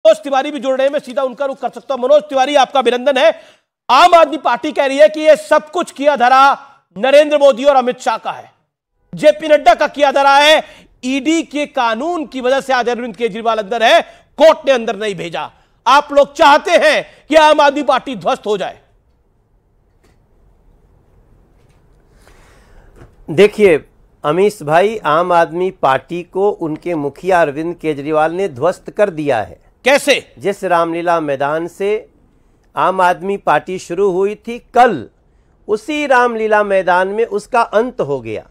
मनोज तिवारी भी जुड़ रहे हैं, मैं सीधा उनका रुख कर सकता हूं। मनोज तिवारी, आपका अभिनंदन है। आम आदमी पार्टी कह रही है कि यह सब कुछ किया धरा नरेंद्र मोदी और अमित शाह का है, जेपी नड्डा का किया धरा है। ईडी के कानून की वजह से आज अरविंद केजरीवाल अंदर है, कोर्ट ने अंदर नहीं भेजा। आप लोग चाहते हैं कि आम आदमी पार्टी ध्वस्त हो जाए। देखिए अमीश भाई, आम आदमी पार्टी को उनके मुखिया अरविंद केजरीवाल ने ध्वस्त कर दिया है। कैसे? जिस रामलीला मैदान से आम आदमी पार्टी शुरू हुई थी, कल उसी रामलीला मैदान में उसका अंत हो गया।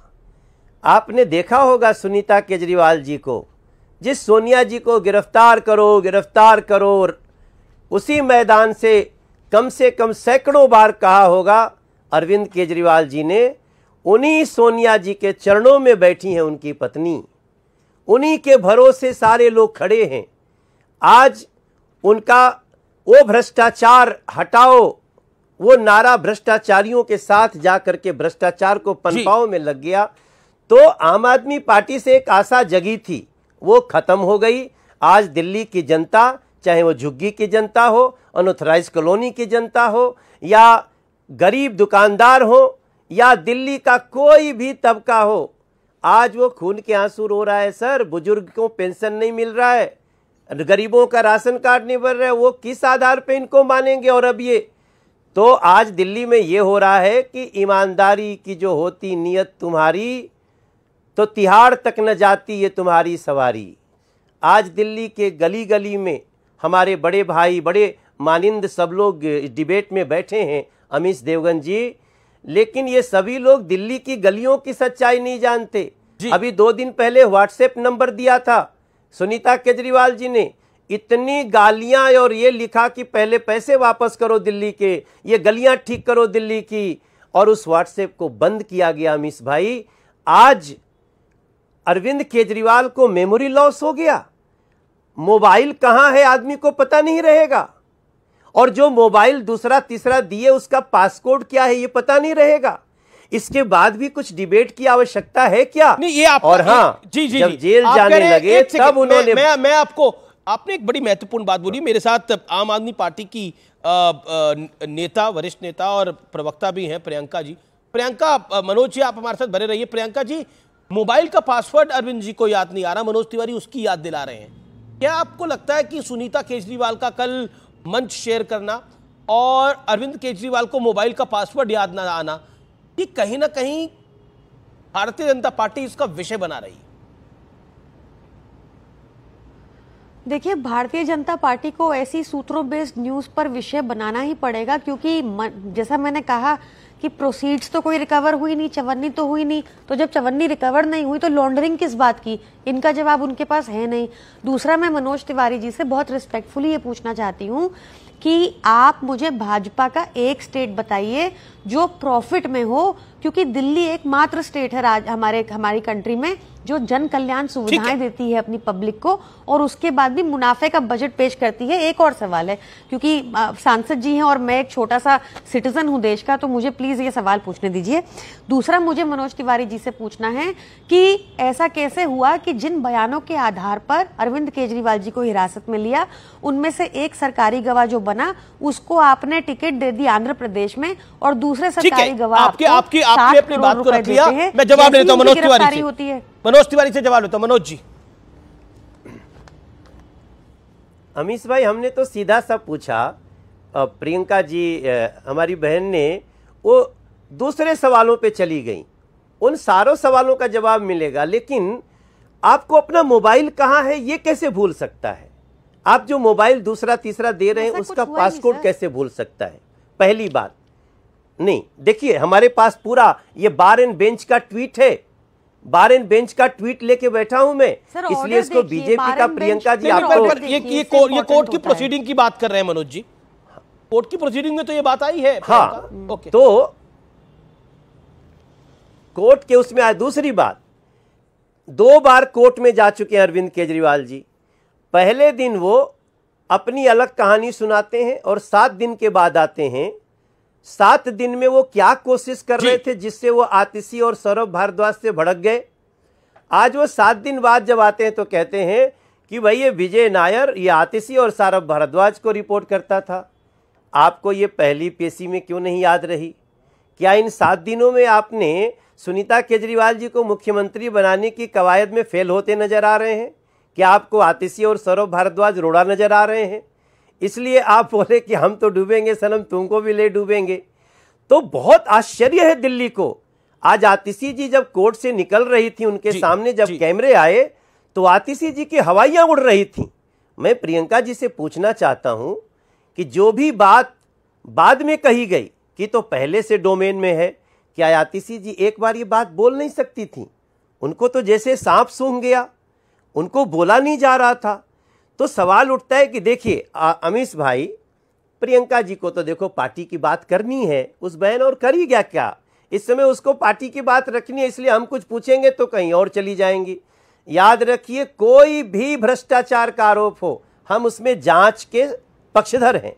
आपने देखा होगा सुनीता केजरीवाल जी को, जिस सोनिया जी को गिरफ्तार करो गिरफ्तार करो, उसी मैदान से कम सैकड़ों बार कहा होगा अरविंद केजरीवाल जी ने। उन्हीं सोनिया जी के चरणों में बैठी हैं उनकी पत्नी, उन्हीं के भरोसे सारे लोग खड़े हैं। आज उनका वो भ्रष्टाचार हटाओ, वो नारा भ्रष्टाचारियों के साथ जाकर के भ्रष्टाचार को पनपाओं में लग गया। तो आम आदमी पार्टी से एक आशा जगी थी, वो खत्म हो गई। आज दिल्ली की जनता, चाहे वो झुग्गी की जनता हो, अनऑथराइज्ड कॉलोनी की जनता हो, या गरीब दुकानदार हो, या दिल्ली का कोई भी तबका हो, आज वो खून के आंसू रो रहा है। सर, बुजुर्ग को पेंशन नहीं मिल रहा है, गरीबों का राशन कार्ड नहीं बन रहा है, वो किस आधार पे इनको मानेंगे? और अब ये तो आज दिल्ली में ये हो रहा है कि ईमानदारी की जो होती नियत तुम्हारी, तो तिहाड़ तक न जाती ये तुम्हारी सवारी। आज दिल्ली के गली गली में हमारे बड़े भाई, बड़े मानिंद सब लोग डिबेट में बैठे हैं, अमीश देवगन जी, लेकिन ये सभी लोग दिल्ली की गलियों की सच्चाई नहीं जानते। अभी 2 दिन पहले व्हाट्सएप नंबर दिया था सुनीता केजरीवाल जी ने, इतनी गालियां और ये लिखा कि पहले पैसे वापस करो दिल्ली के, ये गलियां ठीक करो दिल्ली की, और उस व्हाट्सएप को बंद किया गया। अमीश भाई, आज अरविंद केजरीवाल को मेमोरी लॉस हो गया, मोबाइल कहां है आदमी को पता नहीं रहेगा, और जो मोबाइल दूसरा तीसरा दिए उसका पासकोड क्या है ये पता नहीं रहेगा। इसके बाद भी कुछ डिबेट की आवश्यकता है क्या? नहीं, ये आप, और हाँ, जब जेल जाने लगे तब उन्होंने मैं आपको, आपने एक बड़ी महत्वपूर्ण बात बोली। मेरे साथ आम आदमी पार्टी की नेता, वरिष्ठ नेता और प्रवक्ता भी हैं प्रियंका जी। प्रियंका, मनोज जी आप हमारे साथ बने रहिए। प्रियंका जी, मोबाइल का पासवर्ड अरविंद जी को याद नहीं आ रहा, मनोज तिवारी उसकी याद दिला रहे हैं। क्या आपको लगता है कि सुनीता केजरीवाल का कल मंच शेयर करना और अरविंद केजरीवाल को मोबाइल का पासवर्ड याद ना आना, ये कहीं ना कहीं भारतीय जनता पार्टी इसका विषय बना रही है? देखिए, भारतीय जनता पार्टी को ऐसी सूत्रों बेस्ड न्यूज पर विषय बनाना ही पड़ेगा, क्योंकि जैसा मैंने कहा कि प्रोसीड्स तो कोई रिकवर हुई नहीं, चवन्नी तो हुई नहीं, तो जब चवन्नी रिकवर नहीं हुई तो लॉन्ड्रिंग किस बात की? इनका जवाब उनके पास है नहीं। दूसरा, मैं मनोज तिवारी जी से बहुत रिस्पेक्टफुली ये पूछना चाहती हूँ कि आप मुझे भाजपा का एक स्टेट बताइए जो प्रॉफिट में हो, क्योंकि दिल्ली एकमात्र स्टेट है हमारी कंट्री में जो जन कल्याण सुविधाएं देती है अपनी पब्लिक को, और उसके बाद भी मुनाफे का बजट पेश करती है। एक और सवाल है, क्योंकि सांसद जी हैं और मैं एक छोटा सा सिटीजन हूं देश का, तो मुझे प्लीज ये सवाल पूछने दीजिए। दूसरा, मुझे मनोज तिवारी जी से पूछना है कि ऐसा कैसे हुआ कि जिन बयानों के आधार पर अरविंद केजरीवाल जी को हिरासत में लिया, उनमें से एक सरकारी गवाह जो बना उसको आपने टिकट दे दी आंध्र प्रदेश में, और दूसरे सरकारी गवाह आपने अपनी बात को रख लिया। मैं जवाब लेता हूं मनोज तिवारी से। होती है, मनोज तिवारी से जवाब लेता हूं। मनोज जी। अमीश भाई, हमने तो सीधा सा पूछा, प्रियंका जी हमारी बहन ने वो दूसरे सवालों पे चली गई। उन सारों सवालों का जवाब मिलेगा, लेकिन आपको अपना मोबाइल कहां है ये कैसे भूल सकता है? आप जो मोबाइल दूसरा तीसरा दे रहे हैं उसका पासकोड कैसे भूल सकता है? पहली बात नहीं। देखिए, हमारे पास पूरा ये बार एंड बेंच का ट्वीट है, बार एंड बेंच का ट्वीट लेके बैठा हूं मैं, इसलिए इसको बीजेपी का प्रियंका जी आपको ये कोर्ट की प्रोसीडिंग की बात कर रहे हैं मनोज जी। कोर्ट की प्रोसीडिंग में तो ये बात आई है। हाँ, तो कोर्ट के उसमें आया। दूसरी बात, 2 बार कोर्ट में जा चुके हैं अरविंद केजरीवाल जी। पहले दिन वो अपनी अलग कहानी सुनाते हैं और 7 दिन के बाद आते हैं। 7 दिन में वो क्या कोशिश कर रहे थे जिससे वो आतिशी और सौरभ भारद्वाज से भड़क गए? आज वो 7 दिन बाद जब आते हैं तो कहते हैं कि भाई ये विजय नायर, ये आतिशी और सौरभ भारद्वाज को रिपोर्ट करता था। आपको ये पहली पेशी में क्यों नहीं याद रही? क्या इन 7 दिनों में आपने सुनीता केजरीवाल जी को मुख्यमंत्री बनाने की कवायद में फेल होते नजर आ रहे हैं? क्या आपको आतिशी और सौरभ भारद्वाज रोड़ा नजर आ रहे हैं? इसलिए आप बोले कि हम तो डूबेंगे सनम, तुमको भी ले डूबेंगे। तो बहुत आश्चर्य है दिल्ली को। आज आतिशी जी जब कोर्ट से निकल रही थी, उनके सामने जब कैमरे आए तो आतिशी जी की हवाइयां उड़ रही थी। मैं प्रियंका जी से पूछना चाहता हूं कि जो भी बात बाद में कही गई कि तो पहले से डोमेन में है, क्या आतिशी जी एक बार ये बात बोल नहीं सकती थी? उनको तो जैसे सांप सूंघ गया, उनको बोला नहीं जा रहा था। तो सवाल उठता है कि देखिए अमीश भाई, प्रियंका जी को तो देखो पार्टी की बात करनी है, उस बहन और कर ही गया क्या? इस समय उसको पार्टी की बात रखनी है, इसलिए हम कुछ पूछेंगे तो कहीं और चली जाएंगी। याद रखिए, कोई भी भ्रष्टाचार का आरोप हो, हम उसमें जांच के पक्षधर हैं,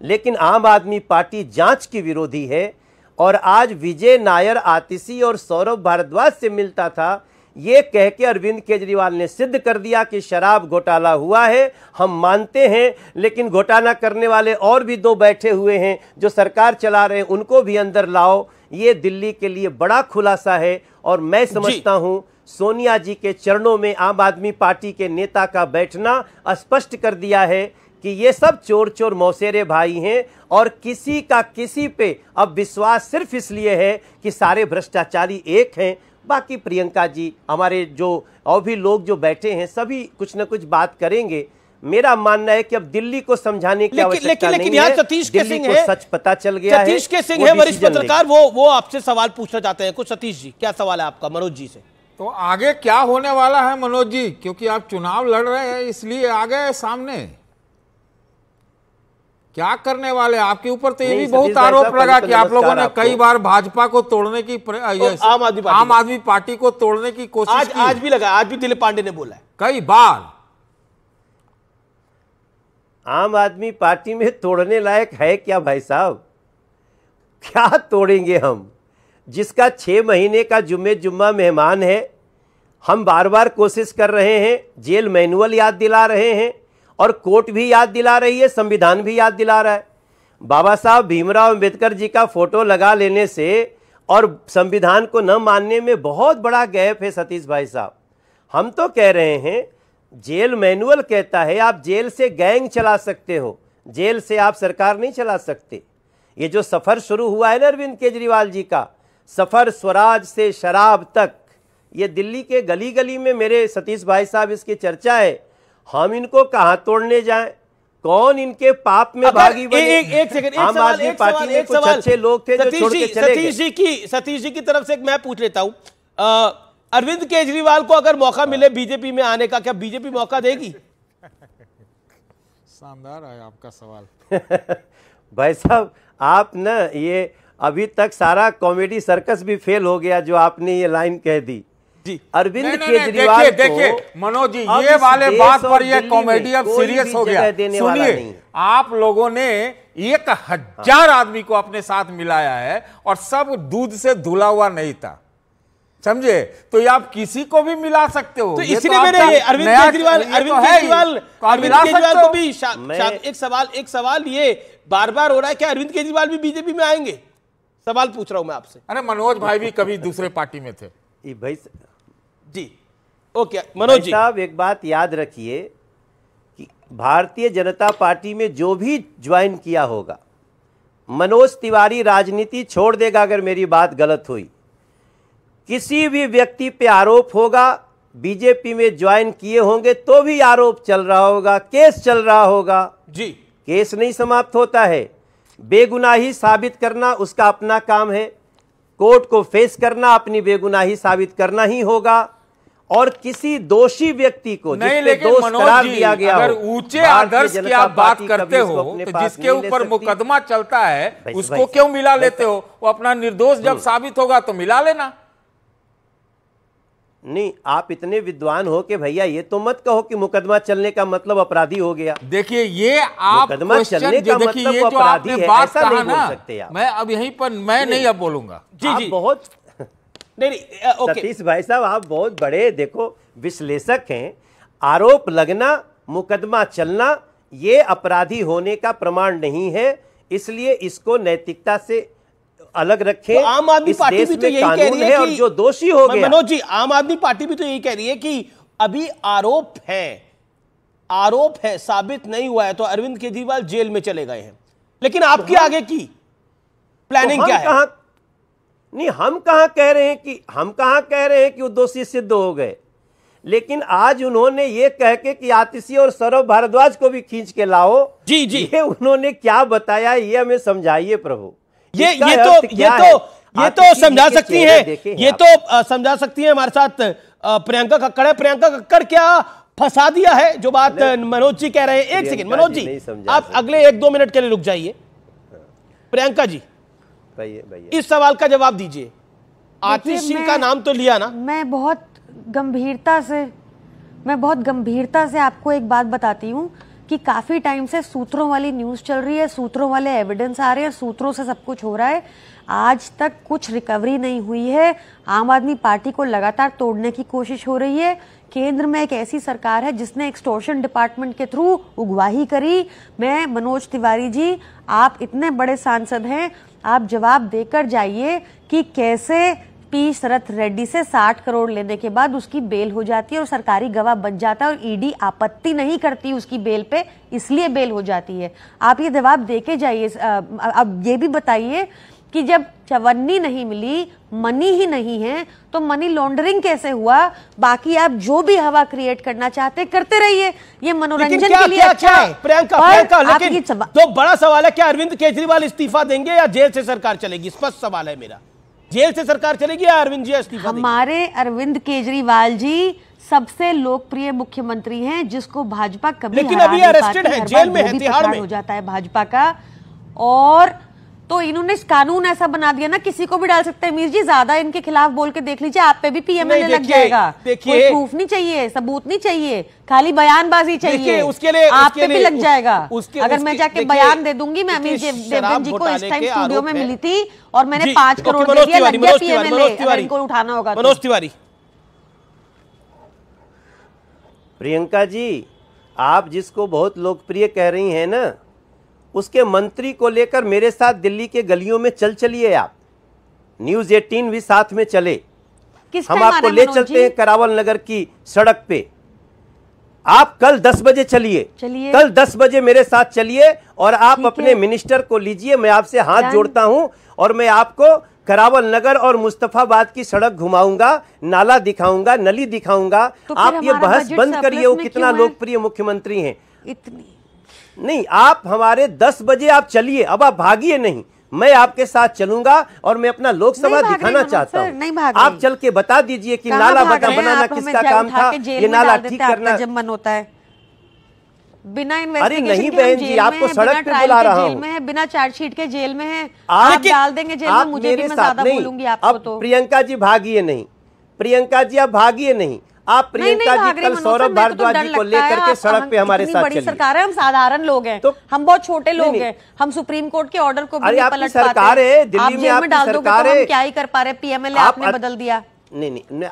लेकिन आम आदमी पार्टी जांच की विरोधी है। और आज विजय नायर आतिशी और सौरभ भारद्वाज से मिलता था, ये कह के अरविंद केजरीवाल ने सिद्ध कर दिया कि शराब घोटाला हुआ है, हम मानते हैं, लेकिन घोटाला करने वाले और भी 2 बैठे हुए हैं जो सरकार चला रहे हैं, उनको भी अंदर लाओ। ये दिल्ली के लिए बड़ा खुलासा है। और मैं समझता हूं सोनिया जी के चरणों में आम आदमी पार्टी के नेता का बैठना स्पष्ट कर दिया है कि ये सब चोर चोर मौसेरे भाई हैं और किसी का किसी पे अब विश्वास सिर्फ इसलिए है कि सारे भ्रष्टाचारी एक हैं। बाकी प्रियंका जी, हमारे जो और भी लोग जो बैठे हैं, सभी कुछ न कुछ बात करेंगे। मेरा मानना है कि अब दिल्ली को समझाने की आवश्यकता नहीं है। यहाँ सतीश के सिंह है, सच पता चल गया है। सतीश के सिंह है वरिष्ठ पत्रकार, वो आपसे सवाल पूछना चाहते हैं कुछ। सतीश जी, क्या सवाल है आपका मनोज जी से? तो आगे क्या होने वाला है मनोज जी, क्योंकि आप चुनाव लड़ रहे हैं इसलिए आ गए सामने, क्या करने वाले? आपके ऊपर तो ये भी बहुत आरोप लगा कि आप लोगों ने कई बार भाजपा को तोड़ने की, आम आदमी पार्टी को तोड़ने की कोशिश की। आज भी लगा, आज भी दिलीप पांडे ने बोला है कई बार। आम आदमी पार्टी में तोड़ने लायक है क्या भाई साहब? क्या तोड़ेंगे हम? जिसका 6 महीने का जुम्मा मेहमान है, हम बार बार कोशिश कर रहे हैं, जेल मैनुअल याद दिला रहे हैं और कोर्ट भी याद दिला रही है, संविधान भी याद दिला रहा है। बाबा साहब भीमराव अंबेडकर जी का फोटो लगा लेने से और संविधान को न मानने में बहुत बड़ा गैप है सतीश भाई साहब। हम तो कह रहे हैं, जेल मैनुअल कहता है आप जेल से गैंग चला सकते हो, जेल से आप सरकार नहीं चला सकते। ये जो सफर शुरू हुआ है ना अरविंद केजरीवाल जी का, सफर स्वराज से शराब तक, ये दिल्ली के गली गली में मेरे सतीश भाई साहब इसकी चर्चा है। हम इनको कहां तोड़ने जाएं? कौन इनके पाप में भागी बने? एक सेकंड, आम आदमी पार्टी में कुछ अच्छे लोग थे जो छोड़ के चले गए। सतीश जी की तरफ से मैं पूछ लेता हूं, अरविंद केजरीवाल को अगर मौका मिले बीजेपी में आने का, क्या बीजेपी मौका देगी? शानदार है आपका सवाल। भाई साहब, आप ना ये अभी तक सारा कॉमेडी सर्कस भी फेल हो गया जो आपने ये लाइन कह दी जी। अरविंद केजरीवाल को, देखिए मनोज जी, ये वाले बात पर ये कॉमेडी अब सीरियस हो गया। सुनिए, आप लोगों ने 1000 आदमी को अपने साथ मिलाया है और सब दूध से धुला हुआ नहीं था, समझे? तो ये आप किसी को भी मिला सकते हो। तो इसलिए मैंने ये अरविंद केजरीवाल को भी एक सवाल ये बार बार हो रहा है, क्या अरविंद केजरीवाल भी बीजेपी में आएंगे? सवाल पूछ रहा हूं मैं आपसे। अरे मनोज भाई भी कभी दूसरे पार्टी में थे। भाई जी, ओके मनोज जी साहब, एक बात याद रखिए कि भारतीय जनता पार्टी में जो भी ज्वाइन किया होगा, मनोज तिवारी राजनीति छोड़ देगा अगर मेरी बात गलत हुई। किसी भी व्यक्ति पे आरोप होगा, बीजेपी में ज्वाइन किए होंगे तो भी आरोप चल रहा होगा, केस चल रहा होगा जी। केस नहीं समाप्त होता है। बेगुनाही साबित करना उसका अपना काम है, कोर्ट को फेस करना, अपनी बेगुनाही साबित करना ही होगा। और किसी दोषी व्यक्ति को नहीं, लेकिन मनोज जी, अगर ऊंचे आदर्श की आप बात करते हो तो जिसके ऊपर मुकदमा चलता है उसको क्यों मिला लेते हो? वो अपना निर्दोष जब साबित होगा तो मिला लेना। नहीं, आप इतने विद्वान हो कि भैया ये तो मत कहो कि मुकदमा चलने का मतलब अपराधी हो गया। देखिए, ये आप मुकदमा चलने का मतलब ये जो आपने बात कहा ना, मैं अब यहीं पर मैं नहीं अब बोलूंगा। जी जी, बहुत नहीं, सतीश भाई साहब, आप बहुत बड़े देखो विश्लेषक हैं। आरोप लगना, मुकदमा चलना, ये अपराधी होने का प्रमाण नहीं है। इसलिए इसको नैतिकता से अलग रखें। तो आम आदमी इस पार्टी देश भी तो में यही कह कानून रही है है और कि जो दोषी हो गया। मनोज जी, आम आदमी पार्टी भी तो यही कह रही है कि अभी आरोप है, साबित नहीं हुआ है, तो अरविंद केजरीवाल जेल में चले गए हैं। लेकिन आपकी आगे की प्लानिंग तो क्या है? हम कहां कह रहे हैं कि वो दोषी सिद्ध हो गए। लेकिन आज उन्होंने ये कह के कि आतिशी और सौरभ भारद्वाज को भी खींच के लाओ, जी ये उन्होंने क्या बताया, ये हमें समझाइए प्रभु। ये तो समझा सकती हैं, ये तो समझा सकती हैं हमारे साथ प्रियंका कक्कड़ है। प्रियंका कक्कड़ क्या फंसा दिया है जो बात मनोज जी कह रहे हैं? एक सेकंड मनोज जी, आप अगले 1-2 मिनट के लिए रुक जाइए। प्रियंका जी, भैया इस सवाल का जवाब दीजिए। आतिशी का नाम तो लिया ना? मैं बहुत गंभीरता से आपको एक बात बताती हूँ कि काफी टाइम से सूत्रों वाली न्यूज चल रही है, सूत्रों वाले एविडेंस आ रहे हैं, सूत्रों से सब कुछ हो रहा है। आज तक कुछ रिकवरी नहीं हुई है। आम आदमी पार्टी को लगातार तोड़ने की कोशिश हो रही है। केंद्र में एक ऐसी सरकार है जिसने एक्सटॉर्शन डिपार्टमेंट के थ्रू उगवाही करी। मैं मनोज तिवारी जी, आप इतने बड़े सांसद हैं, आप जवाब देकर जाइए कि कैसे पी शरत रेड्डी से 60 करोड़ लेने के बाद उसकी बेल हो जाती है और सरकारी गवाह बन जाता है और ईडी आपत्ति नहीं करती उसकी बेल पे, इसलिए बेल हो जाती है। आप ये जवाब देके जाइए। अब ये भी बताइए कि जब चवन्नी नहीं मिली, मनी ही नहीं है, तो मनी लॉन्ड्रिंग कैसे हुआ? बाकी आप जो भी हवा क्रिएट करना चाहते करते रहिए, ये मनोरंजन के लिए अच्छा है। प्रियंका, लेकिन तो बड़ा सवाल है, क्या अरविंद केजरीवाल इस्तीफा देंगे या जेल से सरकार चलेगी? स्पष्ट सवाल है मेरा, जेल से सरकार चलेगी या अरविंद जी इस्तीफा देंगे? हमारे अरविंद केजरीवाल जी सबसे लोकप्रिय मुख्यमंत्री हैं जिसको भाजपा कभी, लेकिन अभी अरेस्टेड है, जेल में है, तिहाड़ में हो जाता है भाजपा का। और तो इन्होंने कानून ऐसा बना दिया ना, किसी को भी डाल सकते हैं। मीर जी, ज्यादा इनके खिलाफ बोल के देख लीजिए, आप पे भी पीएमएलए लग जाएगा। कोई प्रूफ नहीं चाहिए, सबूत नहीं चाहिए, खाली बयानबाजी चाहिए। उसके लिए आप पे भी लग जाएगा। अगर मैं जाके बयान दे दूंगी, मैं अमीर देवगन जी को इस टाइम स्टूडियो में मिली थी और मैंने 5 करोड़ दे दिया, लग गया पीएमएलए, इनको उठाना होगा। मनोज तिवारी, प्रियंका जी, आप जिसको बहुत लोकप्रिय कह रही हैं ना, उसके मंत्री को लेकर मेरे साथ दिल्ली के गलियों में चलिए। आप न्यूज़ 18 भी साथ में चले, हम आपको ले चलते हैं करावल नगर की सड़क पे। आप कल 10 बजे चलिए, कल 10 बजे मेरे साथ चलिए और आप अपने मिनिस्टर को लीजिए। मैं आपसे हाथ जोड़ता हूं और मैं आपको करावल नगर और मुस्तफाबाद की सड़क घुमाऊंगा, नाला दिखाऊंगा, नली दिखाऊंगा। आप ये बहस बंद करिए वो कितना लोकप्रिय मुख्यमंत्री हैं। इतनी नहीं, आप हमारे 10 बजे आप चलिए, अब आप भागिए नहीं, मैं आपके साथ चलूंगा और मैं अपना लोकसभा दिखाना चाहता हूँ। आप चल के बता दीजिए कि नाला बनाना किसका काम था, ये नाला ठीक करना जब मन होता है। बिना अरे नहीं बहन जी, आपको सड़क पे बुला रहा हूँ, बिना चार्जशीट के जेल में है, आप डाल देंगे जेल में, मुझे भी, मैं ज्यादा बोलूंगी आपको। तो प्रियंका जी भागिए नहीं, प्रियंका जी आप भागिए नहीं, आप प्रियंका जी कल सौरभ भारद्वाज जी को लेकर के सड़क पे हमारे साथ चलिए। सरकार है, हम साधारण लोग हैं, तो हम बहुत छोटे लोग हैं, हम सुप्रीम कोर्ट के ऑर्डर को भी नहीं पलट पाते। सरकार है दिल्ली में, आपकी सरकार है, हम क्या ही कर पा रहे? पीएमएलए आपने बदल दिया। नहीं,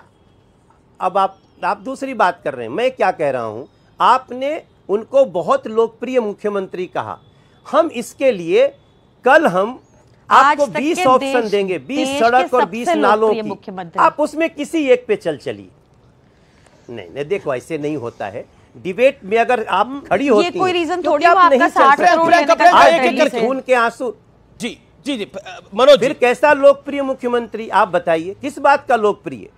अब आप दूसरी बात कर रहे हैं। मैं क्या कह रहा हूं, आपने उनको बहुत लोकप्रिय मुख्यमंत्री कहा। हम इसके लिए कल हम आपको 20 ऑप्शन देंगे, 20 सड़क और 20 नालों की, आप उसमें किसी एक पे चलिए। नहीं, देखो ऐसे नहीं होता है। डिबेट में अगर आप खड़ी होती हैं, ये कोई रीजन थोड़ी है आपका 60 करोड़ लेने का खून के आंसू। जी मनोज, फिर कैसा लोकप्रिय मुख्यमंत्री आप बताइए, किस बात का लोकप्रिय?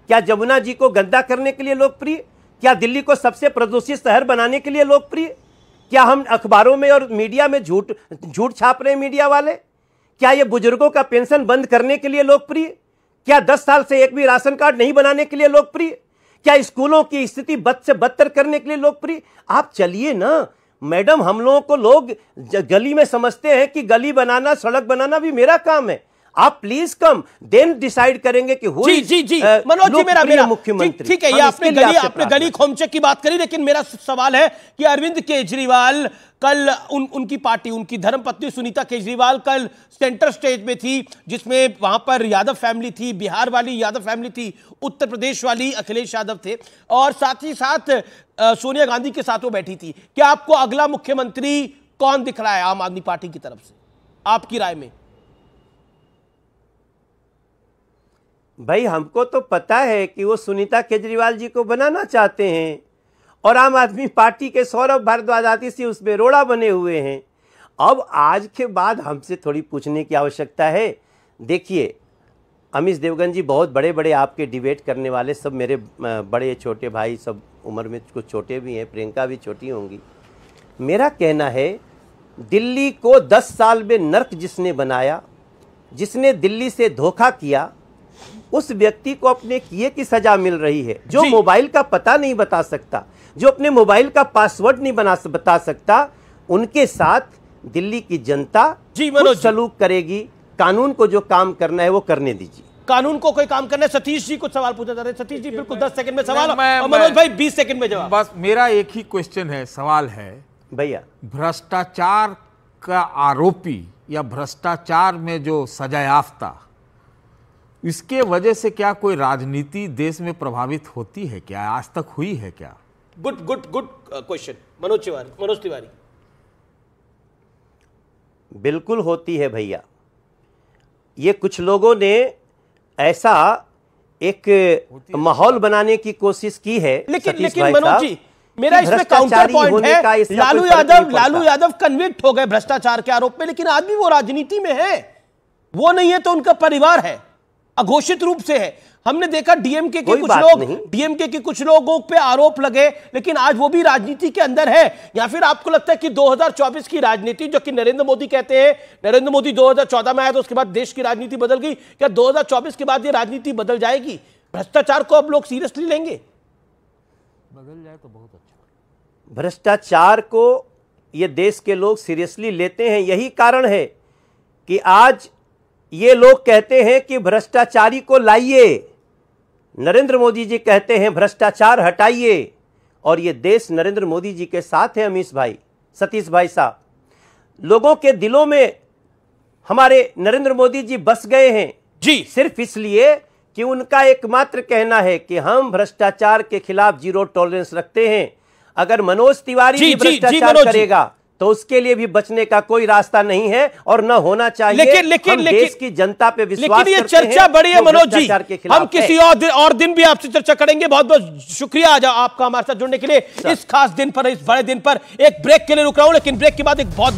क्या जमुना जी को गंदा करने के लिए लोकप्रिय? क्या दिल्ली को सबसे प्रदूषित शहर बनाने के लिए लोकप्रिय? क्या हम अखबारों में और मीडिया में झूठ छाप रहे हैं मीडिया वाले? क्या ये बुजुर्गों का पेंशन बंद करने के लिए लोकप्रिय? क्या 10 साल से एक भी राशन कार्ड नहीं बनाने के लिए लोकप्रिय? क्या स्कूलों की स्थिति बद से बदतर करने के लिए लोकप्रिय? आप चलिए ना मैडम, हम लोगों को लोग गली में समझते हैं कि गली बनाना, सड़क बनाना भी मेरा काम है। आप प्लीज कम, देन डिसाइड करेंगे कि जी जी जी मनोज जी, मेरा मुख्यमंत्री। ठीक है, ये आपने गली खोमचे की बात करी, लेकिन मेरा सवाल है कि अरविंद केजरीवाल कल उनकी पार्टी, उनकी धर्मपत्नी सुनीता केजरीवाल कल सेंटर स्टेज में थी, जिसमें वहां पर यादव फैमिली थी, बिहार वाली यादव फैमिली थी, उत्तर प्रदेश वाली अखिलेश यादव थे, और साथ ही साथ सोनिया गांधी के साथ वो बैठी थी। क्या आपको अगला मुख्यमंत्री कौन दिख रहा है आम आदमी पार्टी की तरफ से, आपकी राय में? भाई हमको तो पता है कि वो सुनीता केजरीवाल जी को बनाना चाहते हैं, और आम आदमी पार्टी के सौरभ भारद्वाज आदि से उसमें रोड़ा बने हुए हैं। अब आज के बाद हमसे थोड़ी पूछने की आवश्यकता है। देखिए, अमीश देवगन जी बहुत बड़े बड़े आपके डिबेट करने वाले, सब मेरे बड़े छोटे भाई, सब उम्र में कुछ छोटे भी हैं, प्रियंका भी छोटी होंगी। मेरा कहना है, दिल्ली को 10 साल में नर्क जिसने बनाया, जिसने दिल्ली से धोखा किया, उस व्यक्ति को अपने किए की सजा मिल रही है। जो मोबाइल का पता नहीं बता सकता, जो अपने मोबाइल का पासवर्ड नहीं बता सकता, उनके साथ दिल्ली की जनता कुछ सलूक करेगी। कानून को जो काम करना है वो करने दीजिए। कानून को कोई काम करना है। सतीश जी कुछ सवाल पूछा जा रहे हैं। सतीश जी बिल्कुल 10 सेकंड में सवाल, और मनोज भाई 20 सेकंड में जवाब। बस मेरा एक ही क्वेश्चन है, सवाल है भैया, भ्रष्टाचार का आरोपी या भ्रष्टाचार में जो सजायाफ्ता, इसके वजह से क्या कोई राजनीति देश में प्रभावित होती है क्या, आज तक हुई है क्या? Good question Manoj Tiwari. बिल्कुल होती है भैया। ये कुछ लोगों ने ऐसा एक माहौल बनाने की कोशिश की है। लेकिन मनोज जी, मेरा इसमें काउंटर पॉइंट है, लालू यादव कन्विक्ट हो गए भ्रष्टाचार के आरोप में, लेकिन आदमी वो राजनीति में है, वो नहीं है तो उनका परिवार है, अघोषित रूप से है। हमने देखा डीएमके के कुछ लोगों पे आरोप लगे, लेकिन आज वो भी राजनीति के अंदर है। या फिर आपको लगता है कि 2024 की राजनीति, जो कि नरेंद्र मोदी कहते हैं, नरेंद्र मोदी 2014 में आया तो उसके बाद देश की राजनीति बदल गई, क्या 2024 के बाद ये राजनीति बदल जाएगी? भ्रष्टाचार को अब लोग सीरियसली लेंगे? बदल जाए तो बहुत अच्छा। भ्रष्टाचार को ये देश के लोग सीरियसली लेते हैं। यही कारण है कि आज ये लोग कहते हैं कि भ्रष्टाचारी को लाइए, नरेंद्र मोदी जी कहते हैं भ्रष्टाचार हटाइए, और ये देश नरेंद्र मोदी जी के साथ है। अमीश भाई, सतीश भाई साहब, लोगों के दिलों में हमारे नरेंद्र मोदी जी बस गए हैं जी, सिर्फ इसलिए कि उनका एकमात्र कहना है कि हम भ्रष्टाचार के खिलाफ जीरो टॉलरेंस रखते हैं। अगर मनोज तिवारी भी भ्रष्टाचार करेगा तो उसके लिए भी बचने का कोई रास्ता नहीं है और न होना चाहिए। लेकिन देश की जनता पे विश्वास करते हैं। चर्चा बड़ी है मनोज जी, हम किसी और दिन भी आपसे चर्चा करेंगे। बहुत बहुत शुक्रिया आज आपका हमारे साथ जुड़ने के लिए। इस खास दिन पर, इस बड़े दिन पर एक ब्रेक के लिए रुक रहा हूं, लेकिन ब्रेक के बाद एक बहुत